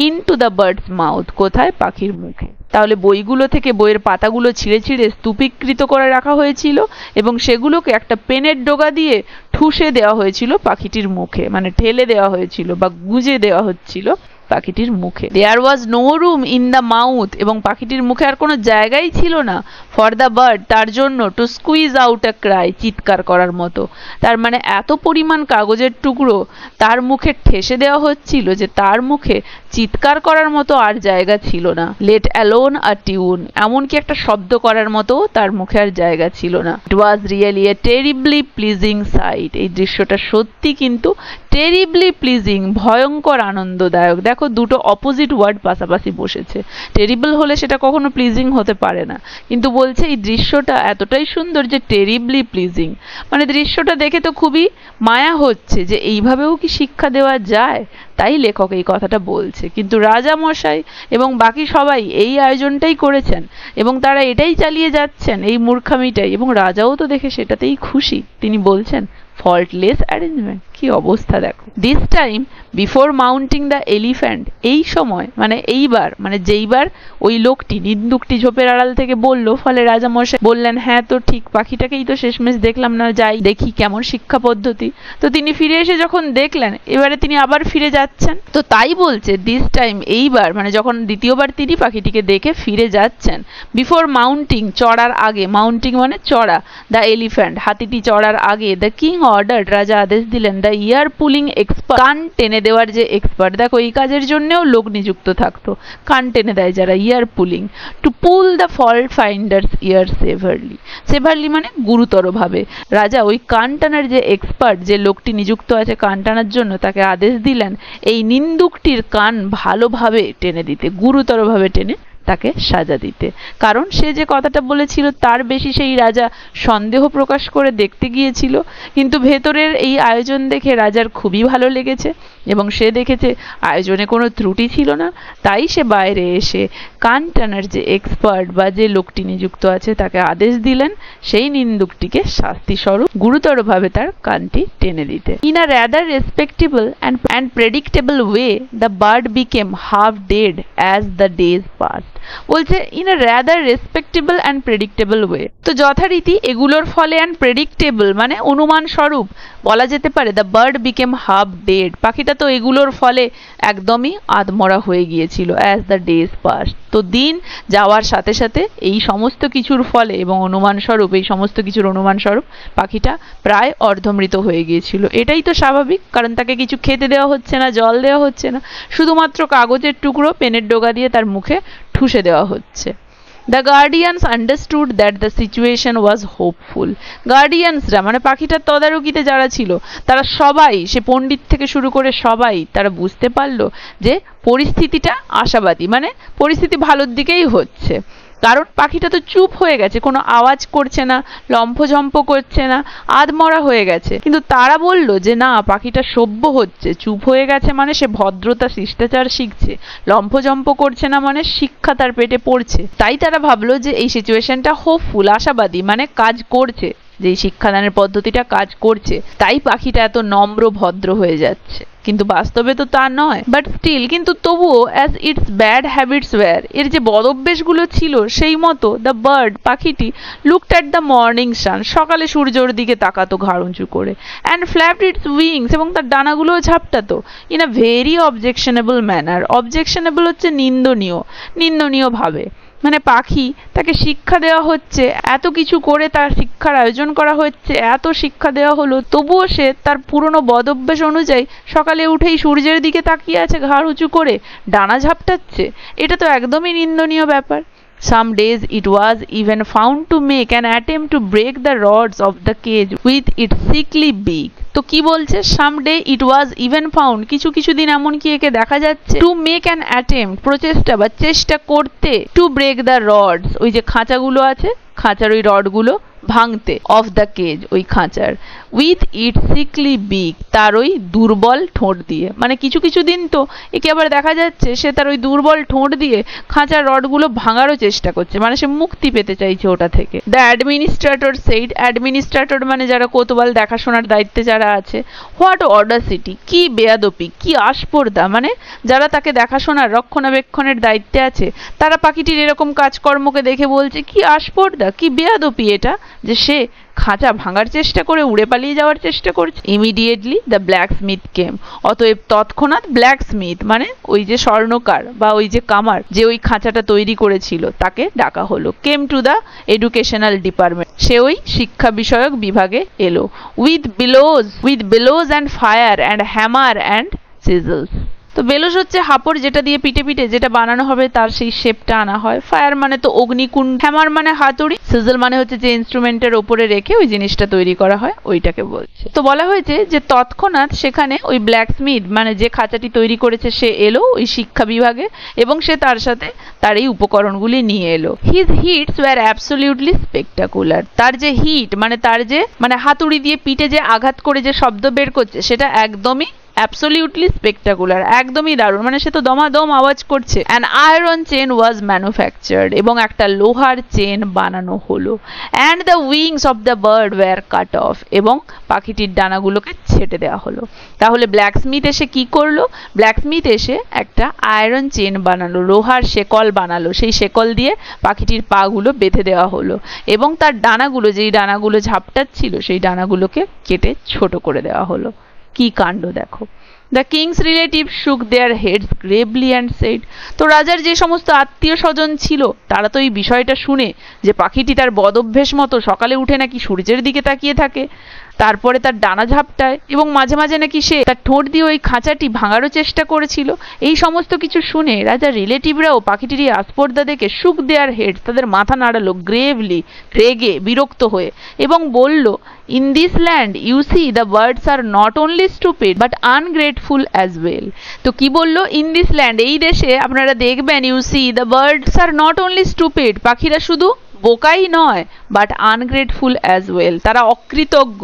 ইনটু দ্য বার্ডস মাউথ, কোথায়? পাখির মুখে। তাহলে বইগুলো থেকে বইয়ের পাতাগুলো ছিঁড়ে ছিঁড়ে স্তূপীকৃত করে রাখা হয়েছিল এবং সেগুলোকে একটা পেনের ডগা দিয়ে ঠুসে দেওয়া হয়েছিল পাখিটির মুখে, মানে ঠেলে দেওয়া হয়েছিল বা গুঁজে দেওয়া হচ্ছিল পাখিটির মুখে। There was no room in the mouth, এবং পাখিটির মুখে আর কোনো জায়গাই ছিল না, ফর দ্য বার্ড, তার জন্য, to squeeze out a cry, চিৎকার করার মতো। তার মানে এত পরিমাণ কাগজের টুকরো তার মুখে ঠেসে দেওয়া হচ্ছিল যে তার মুখে চিৎকার করার মতো আর জায়গা ছিল না। লেট অ্যালোন আ টিউন, এমনকি একটা শব্দ করার মতো তার মুখে আর জায়গা ছিল না। It was really a terribly pleasing sight, এই দৃশ্যটা সত্যি কিন্তু টেরিবলি প্লিজিং, ভয়ঙ্কর আনন্দদায়ক। দেখো দুটো অপোজিট ওয়ার্ড পাশাপাশি বসেছে। টেরিবল হলে সেটা কখনো প্লিজিং হতে পারে না, কিন্তু বলছে এই দৃশ্যটা এতটাই সুন্দর যে টেরিবলি প্লিজিং, মানে দৃশ্যটা দেখে তো খুবই মায়া হচ্ছে যে এইভাবেও কি শিক্ষা দেওয়া যায়, তাই লেখক এই কথাটা বলছে। কিন্তু রাজা মশাই এবং বাকি সবাই এই আয়োজনটাই করেছেন এবং তারা এটাই চালিয়ে যাচ্ছেন, এই মূর্খামিটাই, এবং রাজাও তো দেখে সেটাতেই খুশি। তিনি বলছেন ফল্টলেস অ্যারেঞ্জমেন্ট। কি অবস্থা দেখো। This time before mounting the elephant, এই সময় মানে এইবার, মানে যেইবার ওই লোকটি নিন্দুকটি ঝোপের আড়াল থেকে বলল, ফলে রাজামশাই বললেন হ্যাঁ তো ঠিক, পাখিটাকেই তো শেষমেশ দেখলাম না, যাই দেখি কেমন শিক্ষা পদ্ধতি। তো তিনি ফিরে এসে যখন দেখলেন, এবারে তিনি আবার ফিরে যাচ্ছেন, তো তাই বলছে দিস টাইম, এইবার, মানে যখন দ্বিতীয়বার তিনি পাখিটিকে দেখে ফিরে যাচ্ছেন, বিফোর মাউন্টিং, চড়ার আগে, মাউন্টিং মানে চড়া, দ্য এলিফ্যান্ট, হাতিটি চড়ার আগে, দ্য কিং অর্ডার্ড, রাজা আদেশ দিলেন, দ্য ইয়ার পুলিং এক্সপার্ট, কান টেনে দেওয়ার যে এক্সপার্ট, দেখো এই কাজের জন্যও লোক নিযুক্ত থাকতো, কান টেনে দেয় যারা, ear pulling, to pull the fault finders ear severely, severely মানে গুরুতরভাবে। রাজা ওই কান টানার যে এক্সপার্ট, যে লোকটি নিযুক্ত আছে কান টানার জন্য, তাকে আদেশ দিলেন এই নিন্দুকটির কান ভালোভাবে টেনে দিতে, গুরুতরভাবে টেনে তাকে সাজা দিতে। কারণ সে যে কথাটা বলেছিল তার বেশি সেই রাজা সন্দেহ প্রকাশ করে দেখতে গিয়েছিল, কিন্তু ভেতরের এই আয়োজন দেখে রাজার খুবই ভালো লেগেছে এবং সে দেখেছে আয়োজনে কোনো ত্রুটি ছিল না, তাই সে বাইরে এসে কান টানার যে এক্সপার্ট বা যে লোকটি নিযুক্ত আছে তাকে আদেশ দিলেন সেই নিন্দুকটিকে শাস্তি স্বরূপ গুরুতরভাবে তার কানটি টেনে দিতে। In a rather respectable and predictable way the bird became half dead as the days passed. বলছে in a rather respectable and predictable way, তো যথারীতি এগুলোর ফলে অ্যান্ড প্রেডিক্টেবল মানে অনুমান স্বরূপ বলা যেতে পারে the bird became half dead, পাখিটা তো এগুলোর ফলে একদমই আধমরা হয়ে গিয়েছিল, অ্যাজ দ্য ডেজ পাস্ট। তো দিন যাওয়ার সাথে সাথে এই সমস্ত কিছুর ফলে এবং অনুমান স্বরূপ, এই সমস্ত কিছুর অনুমান স্বরূপ পাখিটা প্রায় অর্ধমৃত হয়ে গিয়েছিল। এটাই তো স্বাভাবিক, কারণ তাকে কিছু খেতে দেওয়া হচ্ছে না, জল দেওয়া হচ্ছে না, শুধুমাত্র কাগজের টুকরো পেনের ডগা দিয়ে তার মুখে ঠুসে দেওয়া হচ্ছে। The guardians understood that the situation was hopeful. গার্ডিয়ানসরা মানে পাখিটার তদারকিতে যারা ছিল তারা সবাই, সে পণ্ডিত থেকে শুরু করে সবাই, তারা বুঝতে পারলো যে পরিস্থিতিটা আশাবাদী, মানে পরিস্থিতি ভালোর দিকেই হচ্ছে। কারণ পাখিটা তো চুপ হয়ে গেছে, কোনো আওয়াজ করছে না, লম্ফঝম্প করছে না, আধমরা হয়ে গেছে, কিন্তু তারা বলল যে না, পাখিটা সভ্য হচ্ছে, চুপ হয়ে গেছে মানে সে ভদ্রতা শিষ্টাচার শিখছে, লম্ফঝম্প করছে না মানে শিক্ষা তার পেটে পড়ছে। তাই তারা ভাবলো যে এই সিচুয়েশনটা হোপফুল, আশাবাদী, মানে কাজ করছে, যে এই শিক্ষাদানের পদ্ধতিটা কাজ করছে, তাই পাখিটা এত নম্র ভদ্র হয়ে যাচ্ছে। কিন্তু বাস্তবে তো তা নয়। বাট স্টিল, কিন্তু তবুও as its bad habits were, এর যে বদঅভ্যাসগুলো ছিল সেই মতো দ্য বার্ড, পাখিটি looked at the morning sun, সকালে সূর্যের দিকে তাকাতো ঘাড় উঁচু করে, অ্যান্ড ফ্ল্যাপড ইটস উইংস, এবং তার ডানাগুলোও ঝাপটাতো, in a very objectionable manner. Objectionable হচ্ছে নিন্দনীয়, নিন্দনীয় ভাবে। মানে পাখি, তাকে শিক্ষা দেওয়া হচ্ছে, এত কিছু করে তার শিক্ষার আয়োজন করা হচ্ছে, এত শিক্ষা দেওয়া হলো, তবুও সে তার পুরনো বদঅভ্যাস অনুযায়ী সকালে উঠেই সূর্যের দিকে তাকিয়ে আছে ঘাড় উঁচু করে, ডানা ঝাপটাচ্ছে। এটা তো একদমই নিন্দনীয় ব্যাপার। Some days it was even found to make an attempt to break the rods of the cage with its sickly beak. তো কি বলছে? Someday it was even found, কিছু কিছু দিন এমন কি একে দেখা যাচ্ছে, to make an attempt, প্রচেষ্টা বা চেষ্টা করতে, to break the rods, ওই যে খাঁচাগুলো আছে, খাঁচার ওই রডগুলো ভাঙতে, অফ দ্য কেজ, ওই খাঁচার, উইথ ইট সিকলি বিক, তার ওই দুর্বল ঠোঁট দিয়ে। মানে কিছু কিছু দিন তো একে আবার দেখা যাচ্ছে সে তার ওই দুর্বল ঠোঁট দিয়ে খাঁচার রডগুলো ভাঙারও চেষ্টা করছে, মানে সে মুক্তি পেতে চাইছে ওটা থেকে। দ্য অ্যাডমিনিস্ট্রেটর সেইড, অ্যাডমিনিস্ট্রেটর মানে যারা কোতোয়াল দেখাশোনার দায়িত্বে যারা আছে, হোয়াট অডাসিটি, কি বেয়াদপি, কি আস্পর্ধা, মানে যারা তাকে দেখাশোনার রক্ষণাবেক্ষণের দায়িত্বে আছে তারা পাখিটির এরকম কাজকর্মকে দেখে বলছে কি আস্পর্ধা, কি বেয়াদপি এটা, যে সে খাঁচা ভাঙার চেষ্টা করে উড়ে পালিয়ে যাওয়ার চেষ্টা করছে। ইমিডিয়েটলি দ্য ব্ল্যাক স্মিথ কেম, অতএব তৎক্ষণাৎ ব্ল্যাক স্মিথ মানে ওই যে স্বর্ণকার বা ওই যে কামার, যে ওই খাঁচাটা তৈরি করেছিল, তাকে ডাকা হলো। Came to the educational department, সে ওই শিক্ষা বিষয়ক বিভাগে এলো। With bellows and fire and hammer and sizzles. তো বেলোজ হচ্ছে হাপড়, যেটা দিয়ে পিটে পিটে যেটা বানানো হবে তার সেই শেপটা আনা হয়। ফায়ার মানে তো অগ্নিকুণ্ড, হ্যামার মানে হাতুড়ি, সিজল মানে হচ্ছে যে ইনস্ট্রুমেন্টের ওপরে রেখে ওই জিনিসটা তৈরি করা হয়, ওইটাকে বলছে। তো বলা হয়েছে যে তৎক্ষণাৎ সেখানে ওই ব্ল্যাক স্মিথ মানে যে খাঁচাটি তৈরি করেছে সে এলো ওই শিক্ষা বিভাগে, এবং সে তার সাথে তার এই উপকরণগুলি নিয়ে এলো। His hits were absolutely spectacular, তার যে হিট মানে তার যে মানে হাতুড়ি দিয়ে পিঠে যে আঘাত করে যে শব্দ বের করছে সেটা একদমই অ্যাবসলিউটলি স্পেকটাকুলার, একদমই দারুণ, মানে সে তো দমাদম আওয়াজ করছে। An iron chain was manufactured, এবং একটা লোহার চেন বানানো হলো। And the wings of the bird were cut off, এবং পাখিটির ডানাগুলোকে ছেটে দেওয়া হলো। তাহলে ব্ল্যাক স্মিথ এসে কি করলো? ব্ল্যাক স্মিথ এসে একটা আয়রন চেন বানালো, লোহার শেকল বানালো, সেই শেকল দিয়ে পাখিটির পাগুলো বেঁধে দেওয়া হলো, এবং তার ডানাগুলো, যেই ডানাগুলো ঝাপটাচ্ছিল সেই ডানাগুলোকে কেটে ছোট করে দেওয়া হলো। কি কাণ্ড দেখো। The king's relatives shook their heads gravely and said, তো রাজার যে সমস্ত আত্মীয় স্বজন ছিল তারা তো এই বিষয়টা শুনে যে পাখিটি তার বদঅভ্যেস মতো সকালে উঠে নাকি সূর্যের দিকে তাকিয়ে থাকে, তারপরে তার ডানা ঝাপটায়, এবং মাঝে মাঝে নাকি সে তার ঠোঁট দিয়ে ওই খাঁচাটি ভাঙারও চেষ্টা করেছিল, এই সমস্ত কিছু শুনে রাজার রিলেটিভরাও পাখিটির এই আস্পর্ধা দেখে শুক দেয়ার হেডস, তাদের মাথা নাড়ালো, গ্রেভলি, রেগে বিরক্ত হয়ে, এবং বলল, in this land you see the birds are not only stupid but ungrateful as well. তো কি বললো? ইন দিস ল্যান্ড, এই দেশে আপনারা দেখবেন, you see the birds are not only stupid, পাখিরা শুধু বোকাই নয় বাট আনগ্রেটফুল অ্যাজ ওয়েল, তারা অকৃতজ্ঞ।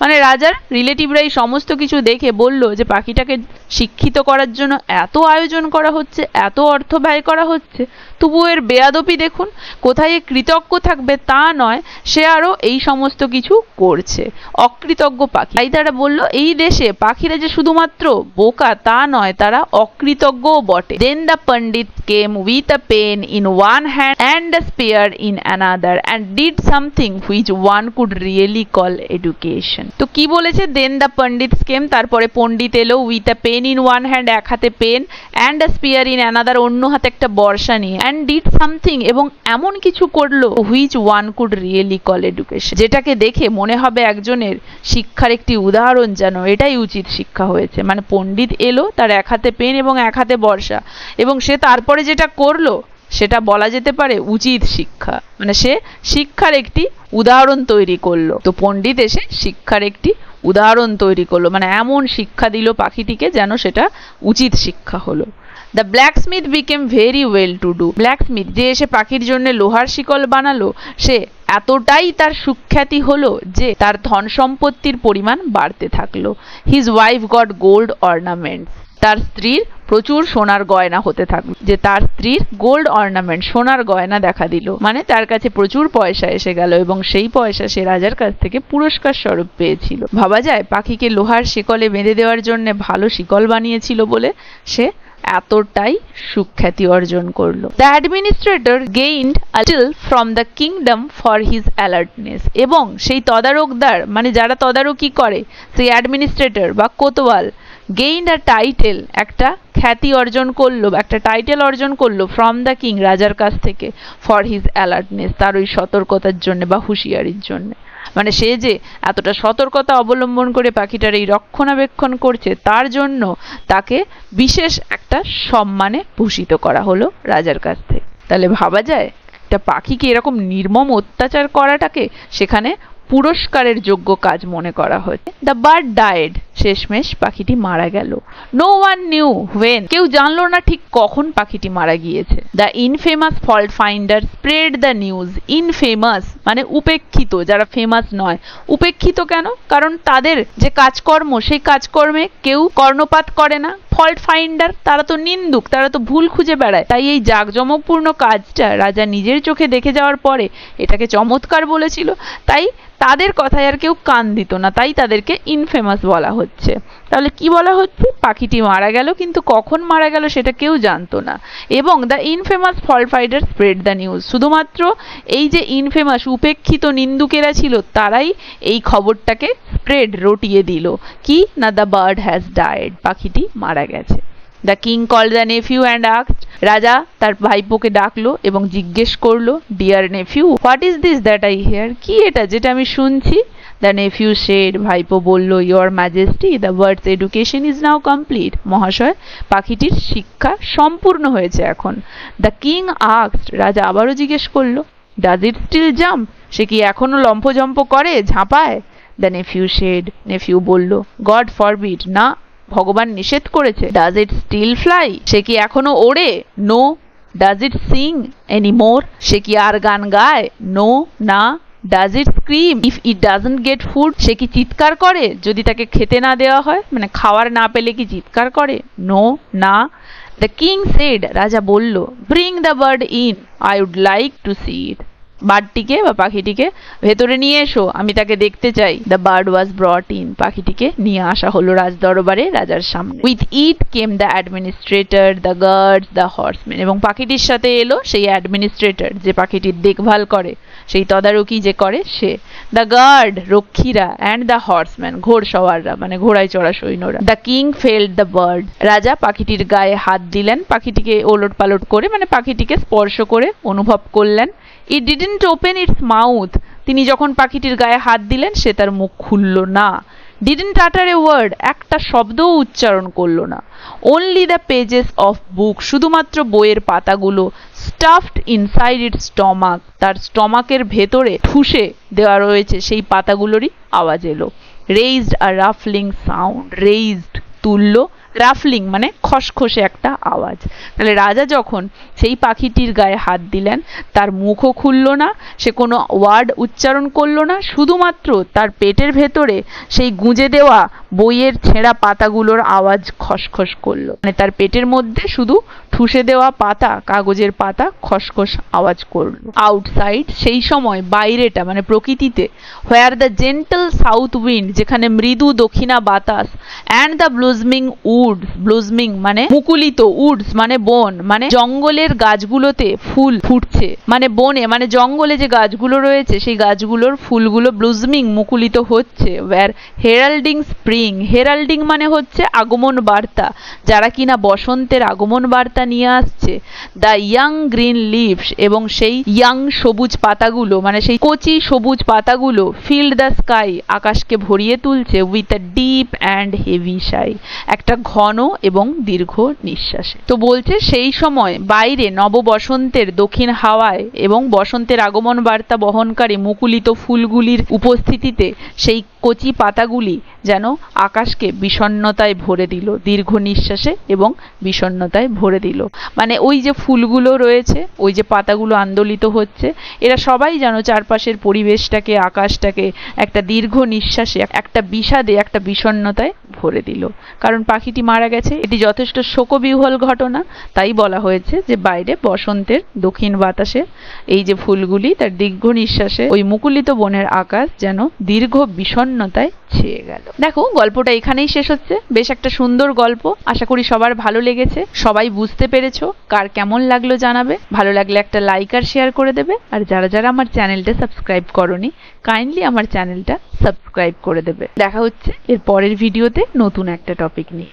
মানে রাজার রিলেটিভরা এই সমস্ত কিছু দেখে বলল যে পাখিটাকে শিক্ষিত করার জন্য এত আয়োজন করা হচ্ছে, এত অর্থ ব্যয় করা হচ্ছে, তবু এর বেয়াদপি দেখুন, কোথায় কৃতজ্ঞ থাকবে তা নয়, সে আরো এই সমস্ত কিছু করছে, অকৃতজ্ঞ পাখি। তাই তারা বলল এই দেশে পাখিরা যে শুধুমাত্র বোকা তা নয়, তারা অকৃতজ্ঞও বটে। Then the Pandit came with a pen in one hand and a spear in another and did something which one could really call education. তো কি বলেছে? দেন দ্য পণ্ডিত কেম, তারপরে পণ্ডিত এলো, with a pen in one hand, এক হাতে pen, and a spear in another, অন্য হাতে একটা বর্ষা নিয়ে, অ্যান্ড ডিড সামথিং, এবং এমন কিছু করলো, which one could really call education, যেটাকে দেখে মনে হবে একজনের শিক্ষার একটি উদাহরণ, যেন এটাই উচিত শিক্ষা হয়েছে। মানে পণ্ডিত এলো, তার এক হাতে পেন এবং এক হাতে বর্ষা, এবং সে তারপরে যেটা করলো সেটা বলা যেতে পারে উচিত শিক্ষা, মানে সে শিক্ষার একটি উদাহরণ তৈরি করলো। তো পণ্ডিত এসে শিক্ষার একটি উদাহরণ তৈরি করলো, মানে এমন শিক্ষা দিল পাখিটিকে যেন সেটা উচিত শিক্ষা হলো। The blacksmith became very well to do, blacksmith যে এসে পাখির জন্য লোহার শিকল বানালো, সে এতটাই তার সুখ্যাতি হলো যে তার ধন সম্পত্তির পরিমাণ বাড়তে থাকলো। His wife goat gold ornaments, তার স্ত্রীর প্রচুর সোনার গয়না হতে থাকলো, যে তার স্ত্রীর গোল্ড অর্নামেন্ট, সোনার গয়না দেখা দিল, মানে তার কাছে প্রচুর পয়সা এসে গেল এবং সেই পয়সা সে রাজার কাছ থেকে পুরস্কার স্বরূপ পেয়েছিল। ভাবা যায় পাখিকে লোহার শিকলে বেঁধে দেওয়ার জন্য ভালো শিকল বানিয়েছিল বলে সে এতটাই সুখ্যাতি অর্জন করলো। The administrator gained a title from the kingdom for his alertness, এবং সেই তদারকদার মানে যারা তদারকি করে সেই অ্যাডমিনিস্ট্রেটর বা কোতোয়াল গেইনড আ টাইটেল, একটা খ্যাতি অর্জন করলো, একটা টাইটেল অর্জন করলো ফ্রম দ্য কিং, রাজার কাছ থেকে, ফর হিজ অ্যালার্টনেস, তার ওই সতর্কতার জন্য বা হুঁশিয়ারির জন্য। মানে সে যে এতটা সতর্কতা অবলম্বন করে পাখিটার এই রক্ষণাবেক্ষণ করছে তার জন্য তাকে বিশেষ একটা সম্মানে ভূষিত করা হলো রাজার কাছ থেকে। তাহলে ভাবা যায় একটা পাখিকে এরকম নির্মম অত্যাচার করাটাকে সেখানে পুরস্কারের যোগ্য কাজ মনে করা হয়েছে। দ্য বার্ড ডায়েড, শেষমেশ পাখিটি মারা গেল। নো ওয়ান নিউ হোয়েন, কেউ জানলো না ঠিক কখন পাখিটি মারা গিয়েছে। The infamous fault finder spread the news. Infamous মানে উপেক্ষিত, যারা ফেমাস নয়। উপেক্ষিত কেন? কারণ তাদের যে কাজকর্ম সেই কাজকর্মে কেউ কর্ণপাত করে না। ফল্ট ফাইন্ডার, তারা তো নিন্দুক, তারা তো ভুল খুঁজে বেড়ায়। তাই এই জাঁকজমকপূর্ণ কাজটা রাজা নিজের চোখে দেখে যাওয়ার পরে এটাকে চমৎকার বলেছিল, তাই তাদের কথায় আর কেউ কান দিত না, তাই তাদেরকে ইনফেমাস বলা হচ্ছে। তাহলে কি বলা হচ্ছে? পাখিটি মারা গেল, কিন্তু কখন মারা গেল সেটা কেউ জানতো না। এবং the infamous fault finder spread the news, শুধুমাত্র এই যে ইনফেমাস উপেক্ষিত নিন্দুকেরা ছিল তারাই এই খবরটাকে স্প্রেড, রটিয়ে দিল। কি না, দ্য বার্ড হ্যাজ ডায়েড, পাখিটি মারা গেছে। The king called the nephew and asked, রাজা তার ভাইপোকে ডাকলো এবং জিজ্ঞেস করলো, dear nephew, what is this that I hear, কি এটা যেটা আমি শুনছি? দ্য নেফিউ সেড, ভাইপো বলল, your majesty, the birds education is now complete, মহাশয় পাখিটির শিক্ষা সম্পূর্ণ হয়েছে এখন। দ্য কিং আস্কড, রাজা আবারও জিজ্ঞেস করলো, ডাজ ইট স্টিল জাম্প, সে কি এখনো লম্ফজম্প করে, ঝাঁপায়? দ্য নেফিউ সেড, নেফিউ বলল, গড ফরবিড, না, ভগবান নিষেধ করেছে। ডাজ ইট স্টিল ফ্লাই, সে কি এখনো ওড়ে? No. Does it sing any more, সে কি আর গান গায়? নো, না। Does it scream if it doesn't get food, সে কি চিৎকার করে যদি তাকে খেতে না দেওয়া হয়, মানে খাওয়ার না পেলে কি চিৎকার করে? নো, না। দ্য কিং সেড, রাজা বলল, bring the bird in, I would like to see it, বার্ডটিকে বা পাখিটিকে ভেতরে নিয়ে এসো, আমি তাকে দেখতে চাই। The bird was brought in, পাখিটিকে নিয়ে আসা হলো রাজ দরবারে, রাজার সামনে। With it came the administrator, the guards, the horseman, এবং পাখিটির সাথে এলো সেই অ্যাডমিনিস্ট্রেটর, যে পাখিটির দেখভাল করে, সেই তদারকি যে করে সে। দ্য গার্ড, রক্ষীরা, অ্যান্ড দ্য হর্সম্যান, ঘোড়সওয়াররা, মানে ঘোড়ায় চড়া সৈন্যরা। The king felt the bird, রাজা পাখিটির গায়ে হাত দিলেন, পাখিটিকে ওলট পালট করে, মানে পাখিটিকে স্পর্শ করে অনুভব করলেন। It didn't open its mouth, তিনি যখন পাখিটির গায়ে হাত দিলেন সে তার মুখ খুলল না। Didn't utter a word, একটা শব্দও উচ্চারণ করলো না। Only the pages of book, শুধুমাত্র বইয়ের পাতাগুলো, stuffed inside its stomach, তার স্টমাকের ভেতরে ঠুসে দেওয়া রয়েছে সেই পাতাগুলোরই আওয়াজ এলো। Raised a ruffling sound, raised তুলল, রাফলিং মানে খসখসে একটা আওয়াজ। তাহলে রাজা যখন সেই পাখিটির গায়ে হাত দিলেন তার মুখও খুলল না, সে কোনো ওয়ার্ড উচ্চারণ করলো না, শুধুমাত্র তার পেটের ভেতরে সেই গুঁজে দেওয়া বইয়ের ছেঁড়া পাতাগুলোর আওয়াজ খসখস করলো, মানে তার পেটের মধ্যে শুধু ঠুসে দেওয়া পাতা, কাগজের পাতা খসখস আওয়াজ করলো। আউটসাইড, সেই সময় বাইরেটা মানে প্রকৃতিতে, where the gentle south wind, যেখানে মৃদু দক্ষিণা বাতাস, অ্যান্ড দ্য ব্লুজমিং উডস, ব্লুজমিং মানে মুকুলিত, উডস মানে বন, মানে জঙ্গলের গাছগুলোতে ফুল ফুটছে, মানে বনে মানে জঙ্গলে যে গাছগুলো রয়েছে সেই গাছগুলোর ফুলগুলো ব্লুজমিং মুকুলিত হচ্ছে। ওয়্যার হেরাল্ডিং স্প্রিং, হেরাল্ডিং মানে হচ্ছে আগমন বার্তা, যারা কিনা বসন্তের আগমন বার্তা নিয়ে আসছে। দ্য ইয়াং গ্রিন লিভস, এবং সেই ইয়াং সবুজ পাতাগুলো মানে সেই কচি সবুজ পাতাগুলো ফিল্ড দ্য স্কাই, আকাশকে ভরিয়ে তুলছে। With a deep and heavy সাই, একটা ঘন এবং দীর্ঘ নিঃশ্বাসে। তো বলছে সেই সময় বাইরে নব বসন্তের দক্ষিণ হাওয়ায় এবং বসন্তের আগমন বার্তা বহনকারী মুকুলিত ফুলগুলির উপস্থিতিতে সেই কচি পাতাগুলি যেন আকাশকে বিষণ্ণতায় ভরে দিল, দীর্ঘ নিঃশ্বাসে এবং বিষণ্ণতায় ভরে দিল। মানে ওই যে ফুলগুলো রয়েছে, ওই যে পাতাগুলো আন্দোলিত হচ্ছে, এরা সবাই যেন চারপাশের পরিবেশটাকে, আকাশটাকে একটা দীর্ঘ নিঃশ্বাসে, একটা বিষাদে, একটা বিষণ্ণতায় ভরে দিল। কারণ পাখিটি মারা গেছে, এটি যথেষ্ট শোকবিহ্বল ঘটনা। তাই বলা হয়েছে যে বাইরে বসন্তের দক্ষিণ বাতাসে এই যে ফুলগুলি তার দীর্ঘ নিঃশ্বাসে ওই মুকুলিত বনের আকাশ যেন দীর্ঘ বিষণ্ণতায় ছেয়ে গেল। দেখো, গল্পটা এখানেই শেষ হচ্ছে। বেশ একটা সুন্দর গল্প, আশা করি সবার ভালো লেগেছে, সবাই বুঝতে পেরেছো। কার কেমন লাগলো জানাবে, ভালো লাগলে একটা লাইক আর শেয়ার করে দেবে। আর যারা যারা আমার চ্যানেলটা সাবস্ক্রাইব করোনি, কাইন্ডলি আমার চ্যানেলটা সাবস্ক্রাইব করে দেবে। দেখা হচ্ছে এর পরের ভিডিওতে নতুন একটা টপিক নিয়ে।